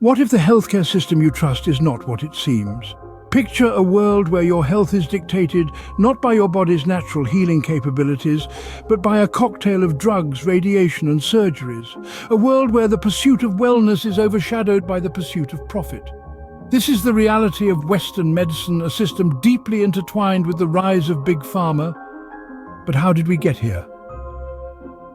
What if the healthcare system you trust is not what it seems? Picture a world where your health is dictated not by your body's natural healing capabilities, but by a cocktail of drugs, radiation and surgeries. A world where the pursuit of wellness is overshadowed by the pursuit of profit. This is the reality of Western medicine, a system deeply intertwined with the rise of Big Pharma. But how did we get here?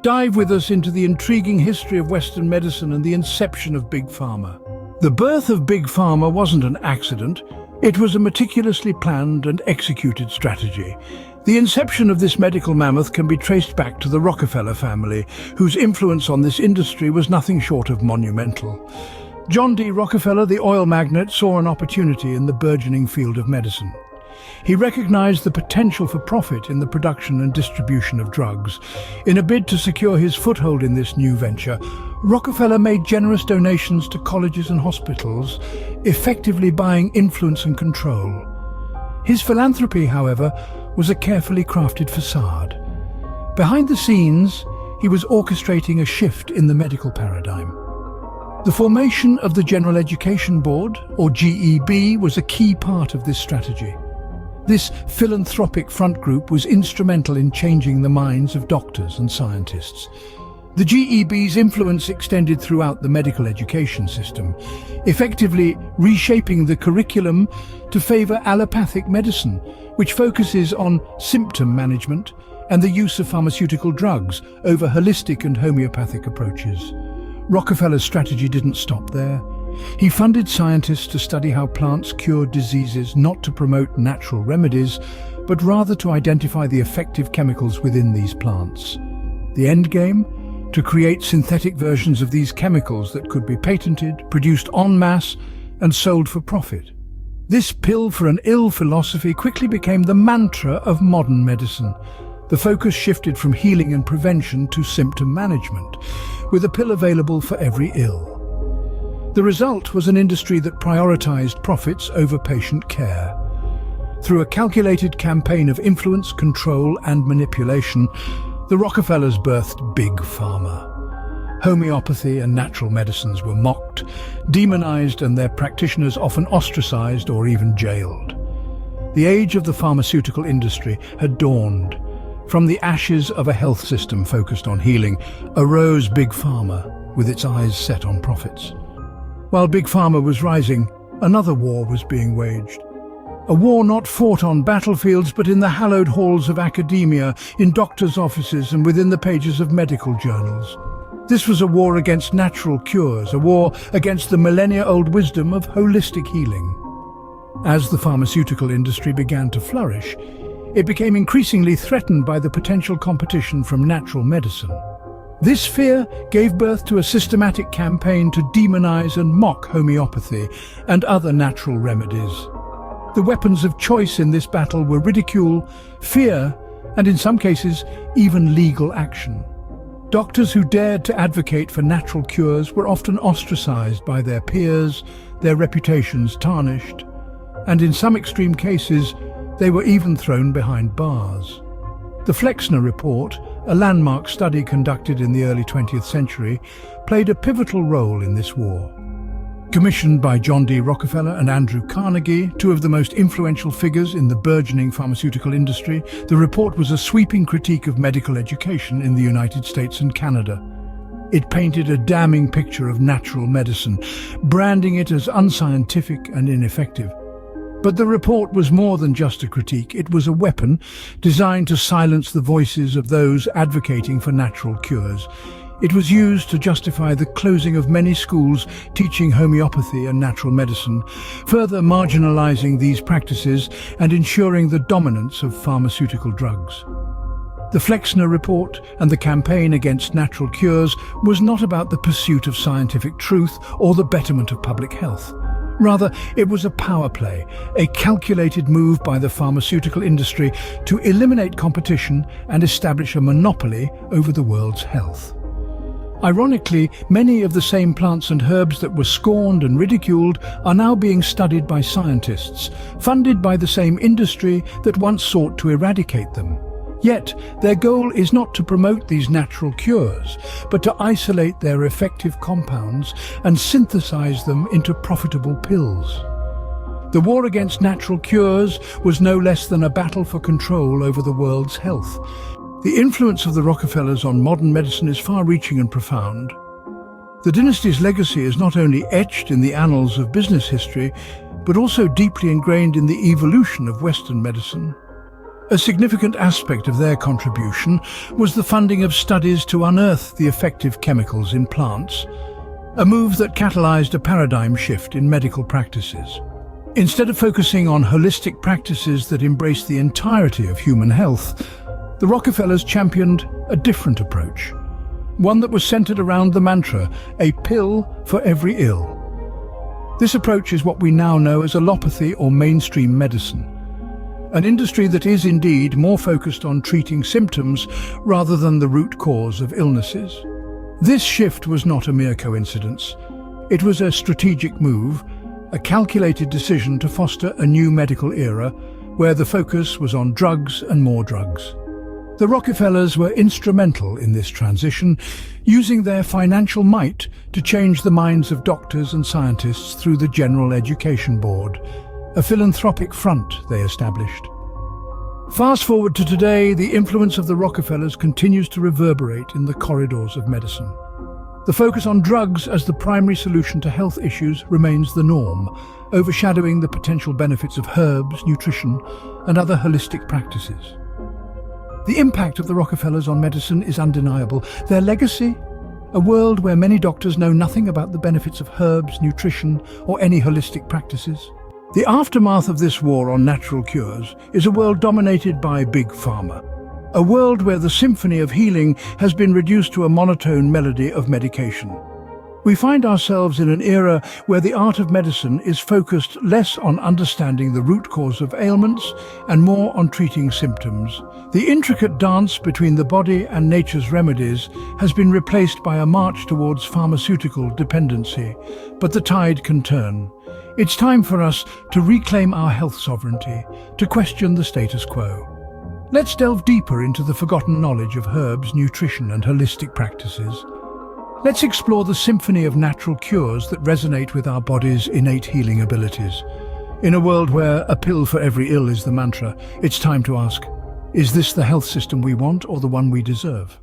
Dive with us into the intriguing history of Western medicine and the inception of Big Pharma. The birth of Big Pharma wasn't an accident. It was a meticulously planned and executed strategy. The inception of this medical mammoth can be traced back to the Rockefeller family, whose influence on this industry was nothing short of monumental. John D. Rockefeller, the oil magnate, saw an opportunity in the burgeoning field of medicine. He recognized the potential for profit in the production and distribution of drugs. In a bid to secure his foothold in this new venture, Rockefeller made generous donations to colleges and hospitals, effectively buying influence and control. His philanthropy, however, was a carefully crafted facade. Behind the scenes, he was orchestrating a shift in the medical paradigm. The formation of the General Education Board, or GEB, was a key part of this strategy. This philanthropic front group was instrumental in changing the minds of doctors and scientists. The GEB's influence extended throughout the medical education system, effectively reshaping the curriculum to favor allopathic medicine, which focuses on symptom management and the use of pharmaceutical drugs over holistic and homeopathic approaches. Rockefeller's strategy didn't stop there. He funded scientists to study how plants cured diseases, not to promote natural remedies, but rather to identify the effective chemicals within these plants. The end game? To create synthetic versions of these chemicals that could be patented, produced en masse, and sold for profit. This pill for an ill philosophy quickly became the mantra of modern medicine. The focus shifted from healing and prevention to symptom management, with a pill available for every ill. The result was an industry that prioritized profits over patient care. Through a calculated campaign of influence, control, and manipulation, the Rockefellers birthed Big Pharma. Homeopathy and natural medicines were mocked, demonized, and their practitioners often ostracized or even jailed. The age of the pharmaceutical industry had dawned. From the ashes of a health system focused on healing arose Big Pharma, with its eyes set on profits. While Big Pharma was rising, another war was being waged. A war not fought on battlefields, but in the hallowed halls of academia, in doctors' offices, and within the pages of medical journals. This was a war against natural cures, a war against the millennia-old wisdom of holistic healing. As the pharmaceutical industry began to flourish, it became increasingly threatened by the potential competition from natural medicine. This fear gave birth to a systematic campaign to demonize and mock homeopathy and other natural remedies. The weapons of choice in this battle were ridicule, fear, and in some cases, even legal action. Doctors who dared to advocate for natural cures were often ostracized by their peers, their reputations tarnished, and in some extreme cases, they were even thrown behind bars. The Flexner Report, a landmark study conducted in the early 20th century, played a pivotal role in this war. Commissioned by John D. Rockefeller and Andrew Carnegie, two of the most influential figures in the burgeoning pharmaceutical industry, the report was a sweeping critique of medical education in the United States and Canada. It painted a damning picture of natural medicine, branding it as unscientific and ineffective. But the report was more than just a critique. It was a weapon designed to silence the voices of those advocating for natural cures. It was used to justify the closing of many schools teaching homeopathy and natural medicine, further marginalizing these practices and ensuring the dominance of pharmaceutical drugs. The Flexner Report and the campaign against natural cures was not about the pursuit of scientific truth or the betterment of public health. Rather, it was a power play, a calculated move by the pharmaceutical industry to eliminate competition and establish a monopoly over the world's health. Ironically, many of the same plants and herbs that were scorned and ridiculed are now being studied by scientists, funded by the same industry that once sought to eradicate them. Yet, their goal is not to promote these natural cures, but to isolate their effective compounds and synthesize them into profitable pills. The war against natural cures was no less than a battle for control over the world's health. The influence of the Rockefellers on modern medicine is far-reaching and profound. The dynasty's legacy is not only etched in the annals of business history, but also deeply ingrained in the evolution of Western medicine. A significant aspect of their contribution was the funding of studies to unearth the effective chemicals in plants, a move that catalyzed a paradigm shift in medical practices. Instead of focusing on holistic practices that embrace the entirety of human health, the Rockefellers championed a different approach, one that was centered around the mantra, "A pill for every ill." This approach is what we now know as allopathy or mainstream medicine, an industry that is indeed more focused on treating symptoms rather than the root cause of illnesses. This shift was not a mere coincidence. It was a strategic move, a calculated decision to foster a new medical era where the focus was on drugs and more drugs. The Rockefellers were instrumental in this transition, using their financial might to change the minds of doctors and scientists through the General Education Board, a philanthropic front they established. Fast forward to today, the influence of the Rockefellers continues to reverberate in the corridors of medicine. The focus on drugs as the primary solution to health issues remains the norm, overshadowing the potential benefits of herbs, nutrition, and other holistic practices. The impact of the Rockefellers on medicine is undeniable. Their legacy? A world where many doctors know nothing about the benefits of herbs, nutrition, or any holistic practices. The aftermath of this war on natural cures is a world dominated by Big Pharma. A world where the symphony of healing has been reduced to a monotone melody of medication. We find ourselves in an era where the art of medicine is focused less on understanding the root cause of ailments and more on treating symptoms. The intricate dance between the body and nature's remedies has been replaced by a march towards pharmaceutical dependency, but the tide can turn. It's time for us to reclaim our health sovereignty, to question the status quo. Let's delve deeper into the forgotten knowledge of herbs, nutrition, and holistic practices. Let's explore the symphony of natural cures that resonate with our body's innate healing abilities. In a world where a pill for every ill is the mantra, it's time to ask, is this the health system we want or the one we deserve?